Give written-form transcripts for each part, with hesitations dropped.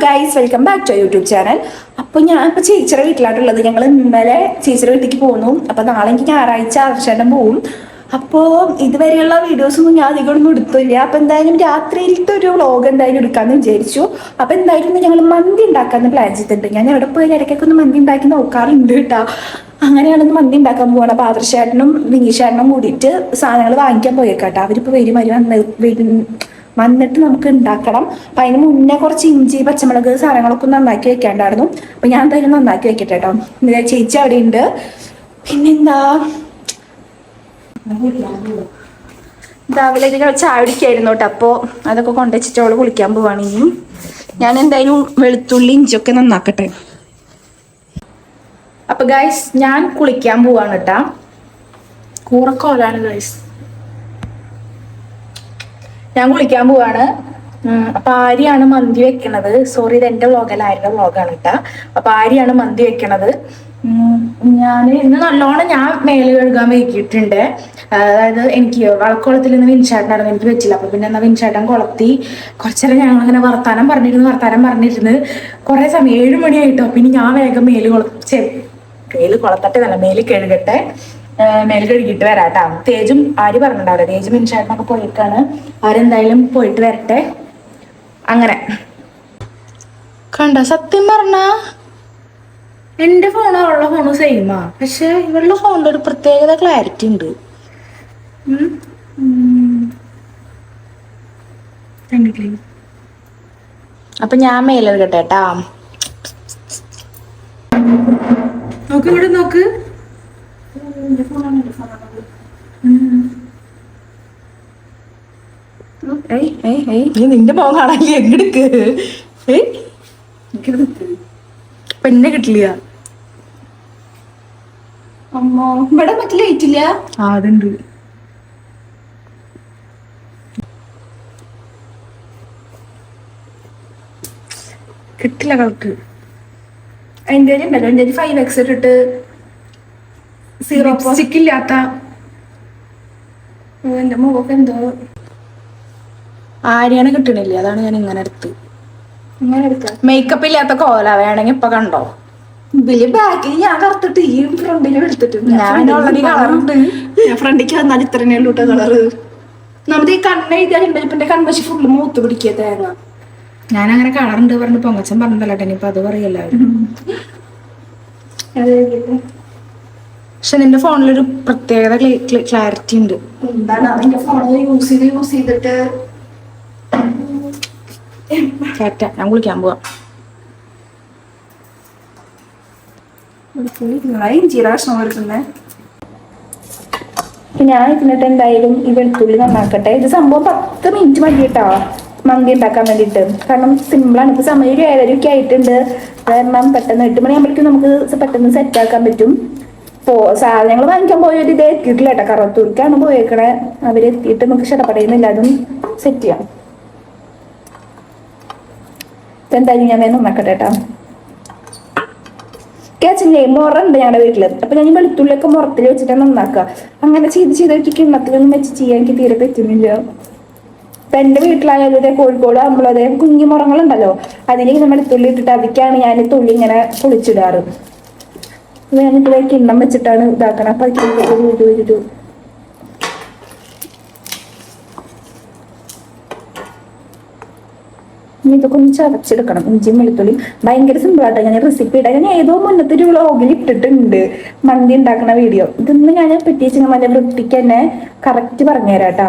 Guys, welcome back to YouTube channel. അപ്പോൾ ഞാൻ ഇപ്പോൾ ചേച്ചിയുടെ വീട്ടിലായിട്ടുള്ളത്. ഞങ്ങൾ ഇന്നലെ ചേച്ചിയുടെ വീട്ടിലേക്ക് പോന്നു. അപ്പോൾ നാളെ എനിക്ക് ഞായറാഴ്ച ആർച്ചേട്ടൻ പോവും. അപ്പോൾ ഇതുവരെയുള്ള വീഡിയോസൊന്നും ഞാൻ അധികമൊന്നും എടുത്തില്ല. അപ്പോൾ എന്തായാലും രാത്രിയിലത്തെ ഒരു വ്ളോഗ് എന്തായാലും എടുക്കാമെന്ന് വിചാരിച്ചു. അപ്പോൾ എന്തായാലും ഞങ്ങൾ മന്തി ഉണ്ടാക്കാമെന്ന് പ്ലാൻ ചെയ്തിട്ടുണ്ട്. ഞാൻ എവിടെ പോയി ഇടയ്ക്കൊക്കെ ഒന്ന് മന്തി ഉണ്ടാക്കി നോക്കാറുണ്ട് കേട്ടോ. അങ്ങനെയാണെന്ന് മന്തി ഉണ്ടാക്കാൻ പോവാണ്. അപ്പോൾ ആദർശേട്ടനും വിനീഷേട്ടനും കൂടിയിട്ട് സാധനങ്ങൾ വാങ്ങിക്കാൻ പോയേക്കാട്ടോ. അവരിപ്പോൾ വന്നിട്ട് നമുക്ക് ഉണ്ടാക്കണം. അപ്പം അതിന് മുന്നേ കുറച്ച് ഇഞ്ചി, പച്ചമുളക് സാധനങ്ങളൊക്കെ നന്നാക്കി വെക്കാണ്ടായിരുന്നു. അപ്പം ഞാൻ എന്തായാലും നന്നാക്കി വെക്കട്ടെ കേട്ടോ. ചേച്ചി അവിടെ ഉണ്ട്. പിന്നെന്താ, രാവിലെ ചായ കുടിക്കായിരുന്നു കേട്ടോ. അപ്പോൾ അതൊക്കെ കൊണ്ടുവച്ചിട്ട് അവള് കുളിക്കാൻ പോവാണ്. ഇനി ഞാൻ എന്തായാലും വെളുത്തുള്ളി ഇഞ്ചിയൊക്കെ നന്നാക്കട്ടെ. അപ്പൊ ഗൈസ്, ഞാൻ കുളിക്കാൻ പോവാണ് കേട്ടാ. കൂറക്കോലാണ് ഗൈസ്. ഞാൻ കുളിക്കാൻ പോവാണ്. അപ്പൊ ആര്യാണ് മന്തി വെക്കണത്. സോറി, ഇത് എന്റെ വ്ളോഗല്ല, ആരുടെ വ്ളോഗാണ് കേട്ടാ. അപ്പൊ ആര്യാണ് മന്തി വെക്കണത്. ഞാൻ ഇന്ന് നല്ലോണം ഞാൻ മേല് കഴുകാൻ വൈകിട്ടുണ്ട്. അതായത് എനിക്ക് വളക്കുളത്തിൽ നിന്ന് വിൻചാട്ടനായിരുന്നു, എനിക്ക് വെച്ചില്ല. അപ്പൊ പിന്നെ എന്നാ വിൻചാട്ടൻ കുളത്തി കുറച്ചേരം ഞങ്ങളിങ്ങനെ വർത്താനം പറഞ്ഞിരുന്ന് കുറെ സമയം 7 മണിയായിട്ടോ. പിന്നെ ഞാൻ വേഗം മേല് കുളത്തട്ടെ നല്ല മേല് കഴുകട്ടെ, മേല് കഴുകിയിട്ട് വരാട്ടാ. തേജും ആര് പറഞ്ഞിട്ടുണ്ടാവില്ല, തേജും വിൻചാട്ടനൊക്കെ പോയിട്ടാണ്. ആരെന്തായാലും പോയിട്ട് വരട്ടെ. അങ്ങനെ കണ്ട, സത്യം പറഞ്ഞ എന്റെ ഫോണും അവളുടെ ഫോണും സെയിമാ. പക്ഷെ ഇവളുടെ ഫോണിന്റെ ഒരു പ്രത്യേകത ക്ലാരിറ്റി ഉണ്ട്. അപ്പൊ ഞാൻ മേലെ കെട്ടേട്ടാ. നോക്ക്, ഇവിടെ നോക്ക്. നിന്റെ മോൻ കാണാൻ എങ്ങെടുക്ക്. പെണ്ണെ കിട്ടില്ല. അമ്മോ, ഇവിടെ മറ്റു ലൈറ്റ് ഇല്ല. അതുണ്ട്. കിട്ടില്ല കളക്ക്. എന്റെ ഉണ്ടല്ലോ, എന്റെ 5X ഇട്ടിട്ട് 0 ഇല്ലാത്ത എന്റെ മുഖം എന്തോ ആര്യാണ് കിട്ടണില്ല. അതാണ് ഞാൻ ഇങ്ങനെ എടുത്ത് മേക്കപ്പ് ഇല്ലാത്ത കോല. വേണമെങ്കിൽ ഇപ്പൊ കണ്ടോ, വലിയ ബാക്കിൽ ഞാൻ കറുത്തിട്ട് ഈ ഫ്രണ്ടിലും എടുത്തിട്ടുണ്ട്. ഞാൻ ഓൾറെഡി കളറുണ്ട്. ഞാൻ ഫ്രണ്ടിക്ക് വന്നാൽ ഇത്രനേ ഉള്ളൂ കേട്ടോ കളറ്. നമ്മുടെ ഈ കണ്ണെഴുതിയാലുണ്ട്. ഇപ്പൊ എന്റെ കൺവശി ഫുള്ള് മൂത്ത് പിടിക്കുക തേങ്ങ. ഞാൻ അങ്ങനെ കളറുണ്ട് പറഞ്ഞു പൊങ്ങച്ചൻ പറഞ്ഞല്ലോ. ഇനിയിപ്പൊ അത് പറയല്ലാവരും. പക്ഷെ നിന്റെ ഫോണിലൊരു പ്രത്യേകത ക്ലാരിറ്റി ഉണ്ട്. എന്താണ് അതിന്റെ ഫോണിൽ യൂസ് ചെയ്തിട്ട് ഞാൻ കുളിക്കാൻ പോവാം. ഞാൻ ഇതിനിട്ട് എന്തായാലും ഈ വെളുത്തുള്ളി നന്നാക്കട്ടെ. ഇത് സംഭവം 10 മിനിറ്റ് മതി കേട്ടോ മന്തി ഉണ്ടാക്കാൻ വേണ്ടിയിട്ട്. കാരണം സിമ്പിളാണ്. ഇപ്പൊ സമയം 7:30 ആയിട്ടുണ്ട്. കാരണം പെട്ടെന്ന് 8 മണിയാകുമ്പോഴേക്കും നമുക്ക് പെട്ടെന്ന് സെറ്റ് ആക്കാൻ പറ്റും. സാധനങ്ങൾ വാങ്ങിക്കാൻ പോയവർ ഇത് എത്തിയിട്ടില്ല കേട്ടോ. കറത്തൂർക്കാണ് പോയേക്കണേ. അവരെത്തിയിട്ട് നമുക്ക് ഷടപ്പടയുന്നില്ല. അതും സെറ്റ് ചെയ്യാം. എന്തായാലും ഞാൻ നന്നാക്കട്ടെ കേട്ടോ. കേച്ചില്ലേ, മുറണ്ട് ഞങ്ങളുടെ വീട്ടില്. അപ്പൊ ഞാൻ വെളുത്തുള്ളിയൊക്കെ മുറത്തിൽ വെച്ചിട്ട് നന്നാക്കുക. അങ്ങനെ ചെയ്ത് കിണ്ണത്തിലൊന്നും വെച്ച് ചെയ്യാൻ എനിക്ക് തീരെ പറ്റുന്നില്ല. ഇപ്പൊ എന്റെ വീട്ടിലായാലും കോഴിക്കോട് ആകുമ്പോൾ അതേ കുഞ്ഞു മുറങ്ങളുണ്ടല്ലോ, അതിലേക്ക് വെളുത്തുള്ളി ഇട്ടിട്ട് അതിക്കാണ് ഞാൻ തുള്ളി ഇങ്ങനെ പൊളിച്ചിടാറ്. ഞാനിപ്പോ കിണ്ണം വെച്ചിട്ടാണ് ഇതാക്കണം. അപ്പൊ ഇതൊക്കെ ഒന്ന് ചതച്ചെടുക്കണം. ഇഞ്ചിയും വെളുത്തുള്ളിയും ഭയങ്കര സിമ്പിളാട്ടോ. ഞാൻ റെസിപ്പി ഇടാം. ഞാൻ ഏതോ മുന്നത്തെ ഒരു വ്ളോഗിൽ ഇട്ടിട്ടുണ്ട് മന്തി ഉണ്ടാക്കുന്ന വീഡിയോ. ഇതൊന്ന് ഞാൻ പറ്റിച്ച് നല്ല വൃത്തിക്ക് തന്നെ കറക്റ്റ് പറഞ്ഞുതരാം കേട്ടോ.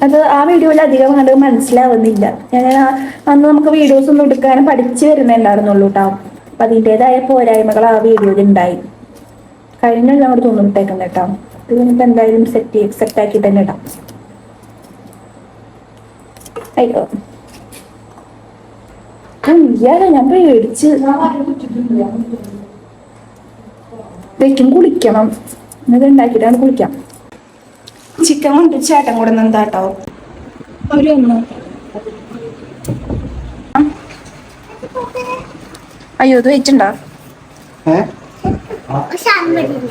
അത് ആ വീഡിയോയിൽ അധികം കണ്ട് മനസ്സിലാവുന്നില്ല. ഞാൻ അന്ന് നമുക്ക് വീഡിയോസ് ഒന്നും എടുക്കാൻ പഠിച്ചു വരുന്നുണ്ടായിരുന്നുള്ളൂ കേട്ടോ. അപ്പൊ അതിൻ്റെതായ പോരായ്മകൾ ആ വീഡിയോയിൽ ഉണ്ടായി. കഴിഞ്ഞല്ല അങ്ങോട്ട് തോന്നിട്ടേക്കുന്നത് കേട്ടോ. ഇതിനിപ്പോ എന്തായാലും സെറ്റ് ആക്കി തന്നെ ഇടാം. അയ്യോ, ഇയാളെ ഞാൻ പേടിച്ച് വെക്കും. കുളിക്കണം. ഇത് ഉണ്ടാക്കിയിട്ടാണ് കുളിക്കാം. ചിക്കൻ കൊണ്ട് ചേട്ടൻ കൂടെ എന്താട്ടോ അവരൊന്ന്. അയ്യോ, ഇത് വെച്ചിട്ടുണ്ടോ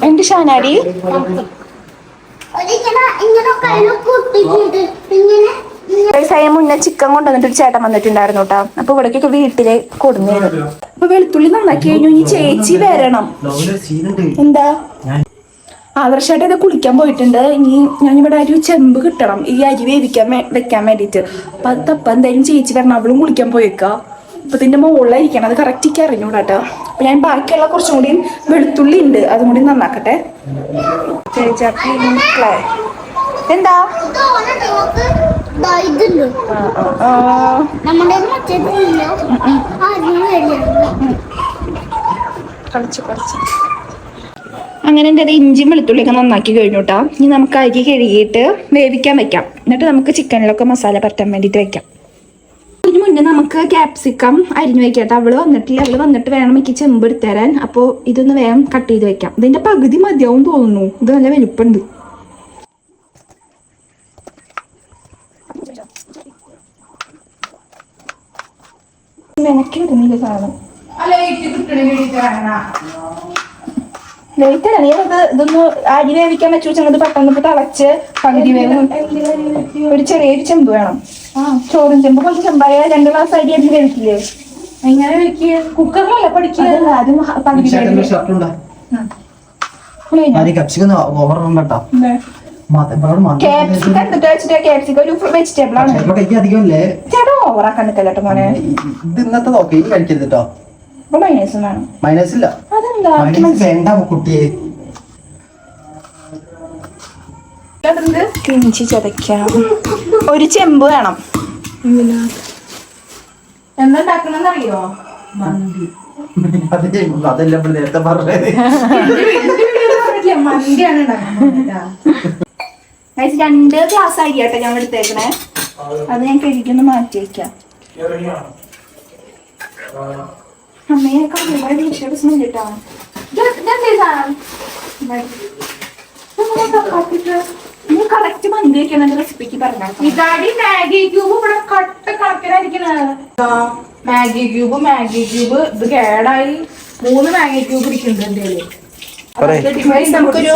എന്റെ ഷാനാടി? ഇങ്ങനെ കയ്യിൽ കുത്തി മുന്നേ ചിക്കൻ കൊണ്ടുവന്നിട്ട് ഒരു ചേട്ടൻ വന്നിട്ടുണ്ടായിരുന്നു കേട്ടോ. അപ്പൊ ഇവിടേക്കൊക്കെ വീട്ടില് കൊടുന്നിരുന്നു. അപ്പൊ വെളുത്തുള്ളി നന്നാക്കി കഴിഞ്ഞു. ഇനി ചേച്ചി വരണം. എന്താ ആദർശമായിട്ട് ഇത് കുളിക്കാൻ പോയിട്ടുണ്ട്. ഇനി ഞാനിവിടെ ഒരു ചെമ്പ് കിട്ടണം ഈ അരി വേവിക്കാൻ വെക്കാൻ വേണ്ടിട്ട്. അപ്പൊ അത് തപ്പ എന്തായാലും ചേച്ചി വരണം. അവളും കുളിക്കാൻ പോയേക്കാം. അപ്പൊ ഇതിന്റെ മുകളിലായിരിക്കണം. അത് കറക്റ്റിക്ക് അറിഞ്ഞൂടാട്ടോ. അപ്പൊ ഞാൻ ബാക്കിയുള്ള കുറച്ചും കൂടി വെളുത്തുള്ളി ഉണ്ട്, അതും കൂടി നന്നാക്കട്ടെ. എന്താ അങ്ങനെ എൻ്റെ ഇഞ്ചിയും വെളുത്തുള്ളിയൊക്കെ നന്നാക്കി കഴിഞ്ഞു കേട്ടോ. ഇനി നമുക്ക് അരി കഴുകിയിട്ട് വേവിക്കാൻ വെക്കാം. എന്നിട്ട് നമുക്ക് ചിക്കനിലൊക്കെ മസാല പരത്താൻ വേണ്ടിയിട്ട് വെക്കാം. ഇതിന് മുന്നേ നമുക്ക് ക്യാപ്സിക്കം അരിഞ്ഞു വെക്കാം. അവള് വന്നിട്ട് വേണം എനിക്ക് ചെമ്പ് എടുത്ത് തരാൻ. അപ്പോൾ ഇതൊന്ന് വേഗം കട്ട് ചെയ്ത് വെക്കാം. ഇതിന്റെ പകുതി മതിയാവും തോന്നുന്നു. ഇത് നല്ല വലുപ്പമുണ്ട്. എനിക്ക് വരുന്നില്ല സാധനം. ലേറ്റ് ആണ്. ഇതൊന്ന് അരി വേവിക്കാൻ വെച്ചു വെച്ചത് പെട്ടെന്ന് തിളച്ച് പകുതി വേഗം ഒരു ചെറിയൊരു ചെമ്പ് വേണം. ചോറും ചെമ്പ് കുറച്ച് ചെമ്പായ 2 ഗ്ലാസ് അരി അരി വേവിക്കില്ലേ? എങ്ങനെ വേവിക്കുക? കുക്കറിലല്ല പഠിക്കുക. ആദ്യം പകുതി ഒരു വെജിറ്റബിൾ ആണ്. ചേട്ടാ ഓവറാക്കാൻ നിൽക്കല്ലോ മോനെ. ഇഞ്ചി ചതയ്ക്കാം. ഒരു ചെമ്പ് വേണം. എന്താ ഉണ്ടാക്കണമെന്നറിയോ? മന്തി. നേരത്തെ പറഞ്ഞത് മന്തിയാണ്. 2 ഗ്ലാസ് അരിയാട്ടെ ഞാൻ എടുത്തേക്കണേ. അത് ഞാൻ കഴിക്കൊന്ന് മാറ്റി വയ്ക്കാം. അമ്മയൊക്കെ കറക്റ്റ് മന്തി വെക്കണ റെസിപ്പിക്ക് പറഞ്ഞാൽ ഇതാടി മാഗി ക്യൂബ് ഇവിടെ കട്ട കണക്കിനായിരിക്കണ. മാഗി ക്യൂബ് ഇത് കേടായി 3 മാഗി ക്യൂബ് ഇരിക്കുന്നുണ്ട് എന്റെ. നമുക്കൊരു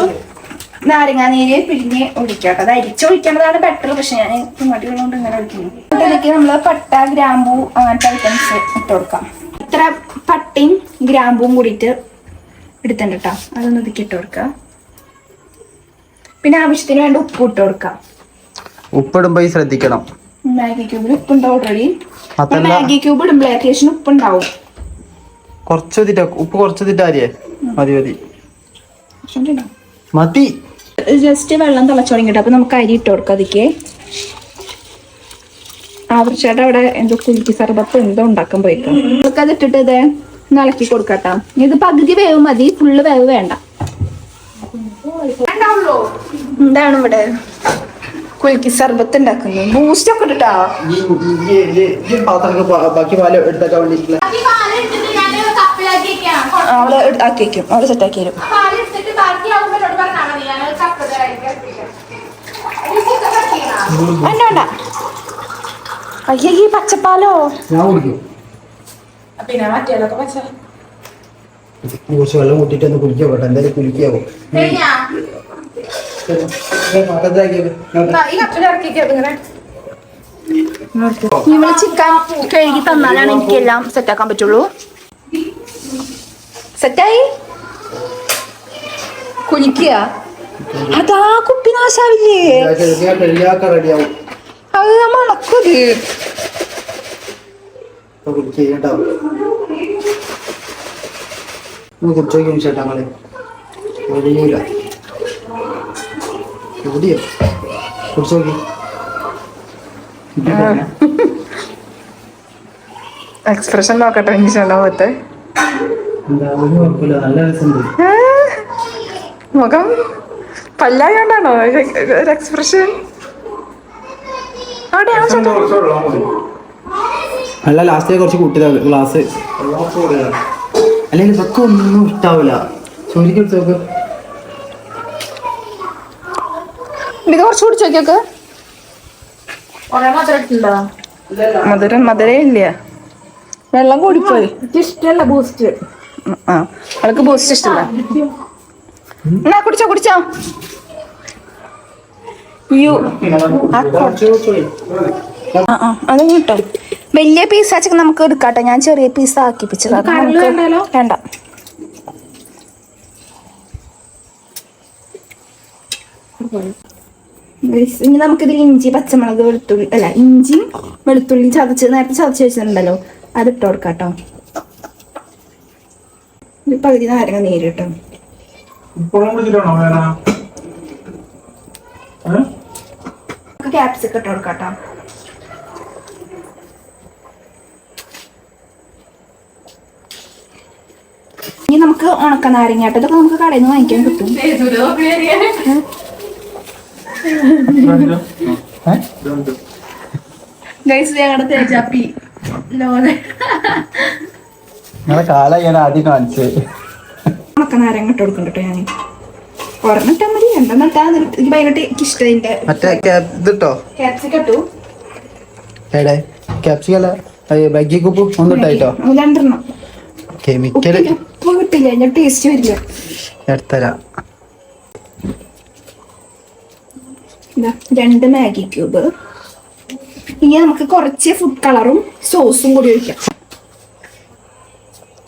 നാരങ്ങാനീര് പിഴിഞ്ഞ് ഒഴിക്കാട്ടോ. അത് അരിച്ചൊഴിക്കേണ്ടതാണ് ബെറ്റർ. പക്ഷെ ഞാൻ മടികളുകൊണ്ട് ഇങ്ങനെ ഒഴിക്കുന്നു. ഇതിലേക്ക് നമ്മള് പട്ട ഗ്രാമ്പൂ അങ്ങനത്തെ ഐറ്റംസ് ഇട്ട് കൊടുക്കാം. ഇത്ര പട്ടയും ഗ്രാമ്പൂവും കൂടിയിട്ട് എടുത്തിട്ടുണ്ട് കേട്ടോ. അതൊന്ന് ഇതൊക്കെ ഇട്ട് കൊടുക്കാം. പിന്നെ ആവശ്യത്തിന് വേണ്ട ഉപ്പ് ഇട്ട് കൊടുക്കാം. ഉപ്പിടുമ്പോ ശ്രദ്ധിക്കണം. മാഗി ക്യൂബിൽ ഉപ്പുണ്ട് ഓൾറെഡി. മാഗി ക്യൂബ് ഇടുമ്പോൾ അത്യാവശ്യം ഉപ്പുണ്ടാവും. ഉപ്പ് കുറച്ചിട്ടാരിയേ മതി. ജസ്റ്റ് വെള്ളം തിളച്ചു തുടങ്ങിയിട്ട് അപ്പൊ നമുക്ക് അരി ഇട്ട് കൊടുക്കാം. അതിക്ക് ആദർശേട്ട അവിടെ എന്തോ കുലുക്കി സർബത്ത് എന്തോ ഉണ്ടാക്കാൻ പോയിക്കാം. നമുക്ക് അത് ഇട്ടിട്ട് ഇത് ഇളക്കി കൊടുക്കട്ടോ. ഇത് പകുതി വേവ് മതി, ഫുള്ള് വേവ് വേണ്ട. എന്താണ് ഇവിടെ കുലുക്കി സർബത്ത് ഉണ്ടാക്കുന്നത്? ബൂസ്റ്റ് ഒക്കെ ഇട്ടിട്ടാ. അവള് ആക്കി വെക്കും. അവള് സെറ്റാക്കി തരും. വേണ്ട അയ്യ ഈ പച്ചപ്പാലോ പിന്നെ മറ്റേതൊക്കെ പച്ച കുറച്ച് വെള്ളം കൂട്ടിട്ട് ഒന്ന് കുലിക്കാൻ പറ്റും. എന്തായാലും കുലിക്കാവോ? ഇവള് ചിക്കൻ കഴുകി തന്നാലാണ് എനിക്കെല്ലാം സെറ്റാക്കാൻ പറ്റുള്ളൂ. സെറ്റായി കുലിക്കുക. അതാ കുപ്പി നാശാവില്ലേ? അത് മണക്കൂത്. കുറിച്ചോക്കും ചേട്ടാങ്ങളെ ഒഴിയൂല. എവിടെയോ കുറിച്ചോക്കി എക്സ്പ്രഷൻ നോക്കട്ടെ. പോത്തെ നല്ല രസമുണ്ട്. മുഖം പല്ലായോണ്ടാണോ ഒരു എക്സ്പ്രഷൻ? അല്ല ലാസ്റ്റ് കുറച്ച് കൂട്ടിയതാ ഗ്ലാസ്. അല്ലെങ്കിൽ ഇതൊക്കെ ഒന്നും ഇഷ്ടാവില്ല. ചോദിക്കെടുത്ത് നോക്ക്. ഇത് കുറച്ച് കുടിച്ചു നോക്കിയൊക്കെ. മധുരേ ഇല്ല. വെള്ളം കൂടിപ്പോയി. ഇഷ്ടല്ല ബൂസ്റ്റ്. ആ അവൾക്ക് ബൂസ്റ്റ് ഇഷ്ടല്ല. എന്നാ കുടിച്ചോ. അത് കിട്ടോ. വലിയ പീസാച്ചൊക്കെ നമുക്ക് എടുക്കാട്ടെ. ഞാൻ ചെറിയ പീസ് ആക്കിപ്പിച്ചത്. വേണ്ട. ഇനി നമുക്കിതിൽ ഇഞ്ചി, പച്ചമുളക്, വെളുത്തുള്ളി ഇഞ്ചിയും വെളുത്തുള്ളിയും നേരത്തെ ചതച്ച് വെച്ചിട്ടുണ്ടല്ലോ, അത് ഇട്ട് കൊടുക്കാട്ടോ. ഒരു പകുതി നാരങ്ങ നീര് കേട്ടോ. ക്യാപ്സിക്കം ഇട്ട് കൊടുക്കാട്ടോ. ഇനി നമുക്ക് ഉണക്ക നാരങ്ങാട്ടോ. ഇതൊക്കെ നമുക്ക് കടയിൽ നിന്ന് വാങ്ങിക്കാൻ കിട്ടും. ഞങ്ങളുടെ തേജാപ്പി ഉണക്ക നാരങ്ങ ഇട്ട് കൊടുക്കും കേട്ടോ. ഞാൻ ഒരെണ്ണിട്ടാ മതി, രണ്ടെണ്ണിട്ടാ എനിക്ക് ഭയങ്കര ഇഷ്ടം. ക്യാപ്സിക്കം ഇട്ടു. രണ്ടെണ്ണം. ഉപ്പ് കിട്ടില്ല, അതിന്റെ ടേസ്റ്റ് വരില്ല. രണ്ട് മാഗി ക്യൂബ്. ഇനി നമുക്ക് കുറച്ച് ഫുഡ് കളറും സോസും കൂടി ഒഴിക്കാം.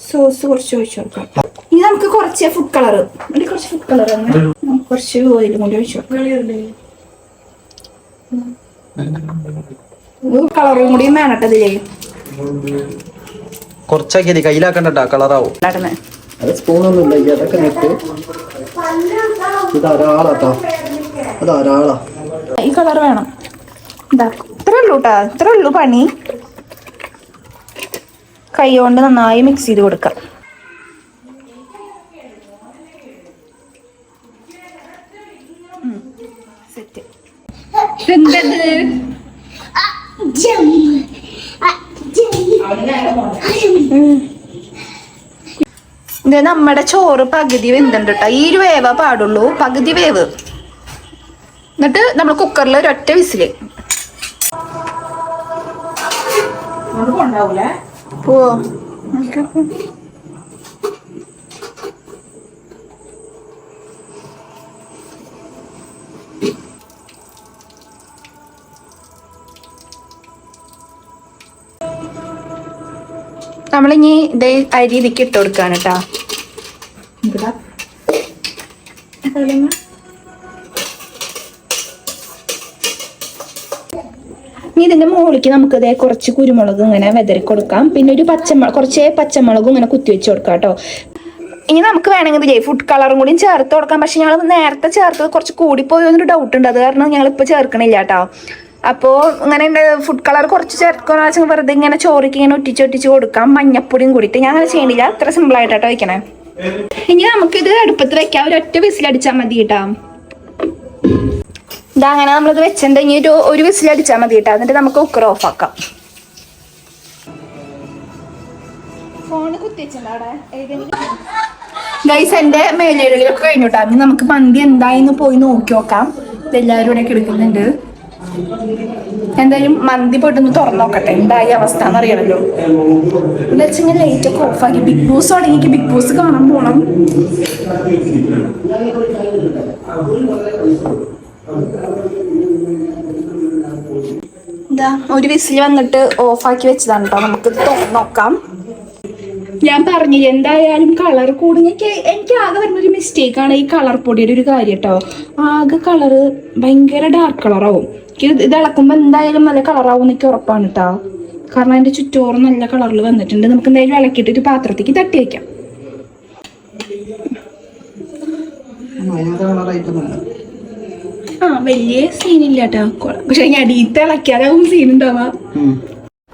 സോസ് കുറച്ച് ഒഴിച്ചു കൊടുക്കാം. ഇനി നമുക്ക് കുറച്ച് ഫുഡ് കളർ കുറച്ച് ഓയിലും കൂടി ഒഴിച്ചു കൊടുക്കാം. കളറും കൂടി വേണട്ടതിലേ കുറച്ചാക്കിയാൽ കയ്യിലാക്കണ്ട, കളറാവും. സ്പൂണൊന്നും ഇല്ല, അതൊക്കെ നെറ്റ് ധാരാളാട്ടോ. ധാരാളാ ഈ കളർ വേണം. ഇത്രേ ഉള്ളൂ കേട്ടാ, ഇത്രേ ഉള്ളൂ പണി. കൈ കൊണ്ട് നന്നായി മിക്സ് ചെയ്ത് കൊടുക്കാം. സെറ്റ്. ഇത് നമ്മുടെ ചോറ് പകുതി വെന്തുണ്ട് കേട്ടോ. ഈ ഒരു വേവ പാടുള്ളൂ, പകുതി വേവ്. എന്നിട്ട് നമ്മൾ കുക്കറിൽ ഒരൊറ്റ വിസില്. ഓ നമ്മളിനി ഇതേ അരി ഇതിക്ക് ഇട്ട് കൊടുക്കാണ് കേട്ടാ. ഇനി ഇതിന്റെ മുകളിലേക്ക് നമുക്ക് ഇതേ കുറച്ച് കുരുമുളക് ഇങ്ങനെ വെതറി കൊടുക്കാം. പിന്നെ ഒരു കുറച്ച് പച്ചമുളകും ഇങ്ങനെ കുത്തി വെച്ച് കൊടുക്കാം കേട്ടോ. ഇനി നമുക്ക് വേണമെങ്കിൽ ഇതില്ലേ ഫുഡ് കളറും കൂടി ചേർത്ത് കൊടുക്കാം. പക്ഷെ ഞങ്ങൾ നേരത്തെ ചേർത്തത് കുറച്ച് കൂടിപ്പോയോ എന്നൊരു ഡൗട്ട് ഉണ്ട്. അത് കാരണം ഞങ്ങളിപ്പോൾ ചേർക്കണില്ല കേട്ടോ. അപ്പോൾ ഇങ്ങനെ ഫുഡ് കളർ കുറച്ച് ചേർക്കുന്ന വെച്ചാൽ വെറുതെ ഇങ്ങനെ ചോറിക്ക് ഇങ്ങനെ ഒട്ടിച്ച് കൊടുക്കാം. മഞ്ഞപ്പൊടിയും കൂടിയിട്ട് ഞാൻ അങ്ങനെ ചെയ്യണില്ല. അത്ര സിമ്പിളായിട്ടോ വയ്ക്കണേ. ഇനി നമുക്കിത് അടുപ്പത്ത് വെക്കാം. ഒരൊറ്റ വിസിലടിച്ചാൽ മതി കേട്ടോ. ഇതാ അങ്ങനെ നമ്മളിത് വെച്ചിട്ട് ഇനി ഒരു വിസിലടിച്ചാൽ മതി കേട്ടോ. എന്നിട്ട് നമുക്ക് കുക്കർ ഓഫ് ആക്കാം. ഫോണ് കുത്തിവെച്ചിട്ടുണ്ട് അവിടെ. ഗൈസ് എൻ്റെ മേലേടുകളൊക്കെ കഴിഞ്ഞു കേട്ടോ. ഇനി നമുക്ക് മന്തി എന്തായിന്ന് പോയി നോക്കി നോക്കാം. ഇതെല്ലാവരും ഇവിടെ എടുക്കുന്നുണ്ട്. എന്തായാലും മന്തി പോയിട്ടൊന്ന് തുറന്നു നോക്കട്ടെ എന്തായി അവസ്ഥ എന്നറിയണല്ലോ. എന്താ വെച്ചാൽ ലൈറ്റ് ഒക്കെ ഓഫാക്കി. ബിഗ് ബോസ് തുടങ്ങി, ബിഗ് ബോസ് കാണാൻ പോണം. ഇതാ ഒരു വിസിൽ വന്നിട്ട് ഓഫാക്കി വെച്ചതാണ് കേട്ടോ. നമുക്കിത് തുറന്നു നോക്കാം. ഞാൻ പറഞ്ഞില്ല എന്തായാലും കളർ കൂടി. എനിക്ക് ആകെ വരുന്നൊരു മിസ്റ്റേക്കാണ് ഈ കളർ പൊടിയുടെ ഒരു കാര്യം കേട്ടോ. ആകെ കളറ് ഭയങ്കര ഡാർക്ക് കളറാവും. ഇത് ഇളക്കുമ്പോൾ എന്തായാലും നല്ല കളറാവും എനിക്ക് ഉറപ്പാണ് കേട്ടോ. കാരണം അതിൻ്റെ ചുറ്റോറ് നല്ല കളറിൽ വന്നിട്ടുണ്ട്. നമുക്ക് എന്തായാലും ഇളക്കിയിട്ട് ഒരു പാത്രത്തേക്ക് തട്ടി വയ്ക്കാം. വലിയ സീനില്ല കേട്ടോ. പക്ഷെ ഞാൻ അടിയത്തെ ഇളക്കിയാലാവും സീൻ ഉണ്ടാവാ.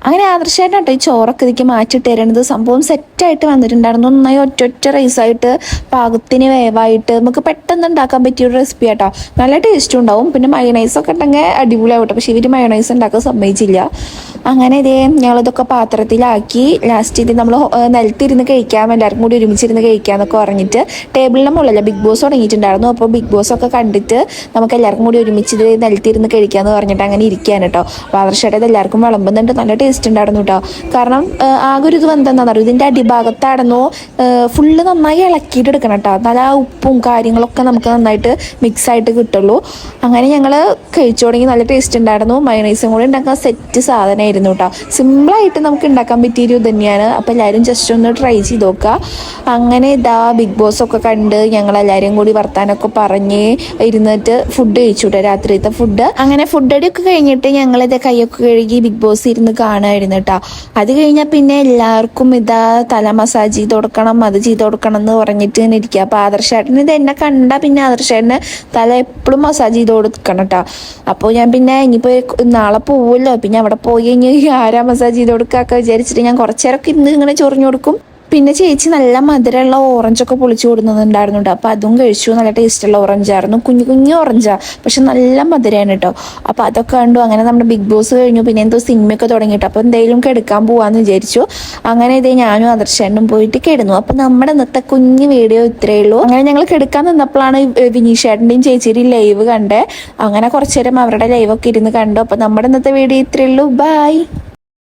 അങ്ങനെ ആദർശമായിട്ടാണ് ഈ ചോറൊക്കെ ഇതിക്ക് മാറ്റിട്ട് തരുന്നത്. സംഭവം സെറ്റായിട്ട് വന്നിട്ടുണ്ടായിരുന്നു. നന്നായി ഒറ്റ റൈസായിട്ട് പാകത്തിന് വേവായിട്ട് നമുക്ക് പെട്ടെന്ന് ഉണ്ടാക്കാൻ പറ്റിയൊരു റെസിപ്പി ആട്ടോ. നല്ല ടേസ്റ്റും ഉണ്ടാവും. പിന്നെ മയോണൈസൊക്കെ ഉണ്ടെങ്കിൽ അടിപൊളിയാവട്ടെ. പക്ഷെ ഇവർ മയോണൈസ് ഉണ്ടാക്കാൻ സമ്മതിച്ചില്ല. അങ്ങനെ ഇതേ ഞങ്ങളിതൊക്കെ പാത്രത്തിലാക്കി ലാസ്റ്റ് ഇത് നമ്മൾ നിലത്തിരുന്ന് കഴിക്കാം, എല്ലാവർക്കും കൂടി ഒരുമിച്ചിരുന്ന് കഴിക്കാമെന്നൊക്കെ പറഞ്ഞിട്ട് ടേബിളിൻ്റെ മുകളിലല്ല ബിഗ് ബോസ് തുടങ്ങിയിട്ടുണ്ടായിരുന്നു. അപ്പോൾ ബിഗ് ബോസ് ഒക്കെ കണ്ടിട്ട് നമുക്ക് എല്ലാവർക്കും കൂടി ഒരുമിച്ച് നിലത്തിരുന്ന് കഴിക്കാമെന്ന് പറഞ്ഞിട്ട് അങ്ങനെ ഇരിക്കുകയാണ് കേട്ടോ. അപ്പോൾ ആദർശമായിട്ട് ഇത് എല്ലാവർക്കും വിളമ്പുന്നുണ്ട്. നല്ല ടേസ്റ്റ് ഉണ്ടായിരുന്നു കേട്ടോ. കാരണം ആകെ ഒരു ഇത് വന്നെന്താണെന്ന് അറിയാം, ഇതിൻ്റെ ഭാഗത്തായിരുന്നു ഫുള്ള് നന്നായി ഇളക്കിയിട്ട് എടുക്കണം കേട്ടോ. നല്ല ഉപ്പും കാര്യങ്ങളൊക്കെ നമുക്ക് നന്നായിട്ട് മിക്സ് ആയിട്ട് കിട്ടുള്ളൂ. അങ്ങനെ ഞങ്ങൾ കഴിച്ചു തുടങ്ങി. നല്ല ടേസ്റ്റ് ഉണ്ടായിരുന്നു. മയോണൈസും കൂടി ഉണ്ടാക്കാൻ സെറ്റ് സാധനമായിരുന്നു കേട്ടോ. സിമ്പിളായിട്ട് നമുക്ക് ഉണ്ടാക്കാൻ പറ്റിയൊരു ഇത് തന്നെയാണ്. അപ്പോൾ എല്ലാവരും ജസ്റ്റ് ഒന്ന് ട്രൈ ചെയ്ത് നോക്കുക. അങ്ങനെ ഇതാ ബിഗ് ബോസ് ഒക്കെ കണ്ട് ഞങ്ങളെല്ലാവരും കൂടി വർത്താനൊക്കെ പറഞ്ഞ് ഇരുന്നിട്ട് ഫുഡ് കഴിച്ചു കേട്ടോ, രാത്രിയത്തെ ഫുഡ്. അങ്ങനെ ഫുഡ് അടിയൊക്കെ കഴിഞ്ഞിട്ട് ഞങ്ങളിത് കൈയൊക്കെ കഴുകി ബിഗ് ബോസ് ഇരുന്ന് കാണുമായിരുന്നു കേട്ടോ. അത് കഴിഞ്ഞാൽ പിന്നെ എല്ലാവർക്കും ഇതാ തല മസാജ് ചെയ്ത് കൊടുക്കണം, അത് ചെയ്ത് കൊടുക്കണം എന്ന് പറഞ്ഞിട്ട് ഇങ്ങനെ ഇരിക്കുക. അപ്പോൾ ആദർശേട്ടന് ഇത് എന്നെ കണ്ടാൽ പിന്നെ ആദർശേട്ടന് തല എപ്പോഴും മസാജ് ചെയ്ത് കൊടുക്കണം കേട്ടോ. അപ്പോൾ ഞാൻ പിന്നെ ഇനിയിപ്പോൾ നാളെ പോവുമല്ലോ, പിന്നെ അവിടെ പോയി കഴിഞ്ഞാൽ ആരാ മസാജ് ചെയ്ത് കൊടുക്കുക വിചാരിച്ചിട്ട് ഞാൻ കുറച്ച് നേരമൊക്കെ ഇരുന്ന് ഇങ്ങനെ ചൊറിഞ്ഞു കൊടുക്കും. പിന്നെ ചേച്ചി നല്ല മധുരമുള്ള ഓറഞ്ചൊക്കെ പൊളിച്ചു കൊടുക്കുന്നുണ്ടായിരുന്നു കേട്ടോ. അപ്പോൾ അതും കഴിച്ചു. നല്ല ടേസ്റ്റുള്ള ഓറഞ്ചായിരുന്നു. കുഞ്ഞു കുഞ്ഞു ഓറഞ്ചാണ്, പക്ഷെ നല്ല മധുരമാണ് കേട്ടോ. അപ്പോൾ അതൊക്കെ കണ്ടു. അങ്ങനെ നമ്മുടെ ബിഗ് ബോസ് കഴിഞ്ഞു. പിന്നെ എന്തോ സിനിമയൊക്കെ തുടങ്ങിയിട്ട് അപ്പോൾ എന്തെങ്കിലും കിടക്കാൻ പോവാന്ന് വിചാരിച്ചു. അങ്ങനെ ഇതേ ഞാനും ആദർശനും പോയിട്ട് കിടന്നു. അപ്പോൾ നമ്മുടെ ഇന്നത്തെ കുഞ്ഞു വീഡിയോ ഇത്രയേ ഉള്ളൂ. അങ്ങനെ ഞങ്ങൾ കിടക്കാൻ നിന്നപ്പോഴാണ് വിനീഷേട്ടൻ്റെയും ചേച്ചിയുടെയും ലൈവ് കണ്ടേ. അങ്ങനെ കുറച്ചു നേരം അവരുടെ ലൈവൊക്കെ ഇരുന്ന് കണ്ടു. അപ്പോൾ നമ്മുടെ ഇന്നത്തെ വീഡിയോ ഇത്രയേ ഉള്ളൂ. ബൈ.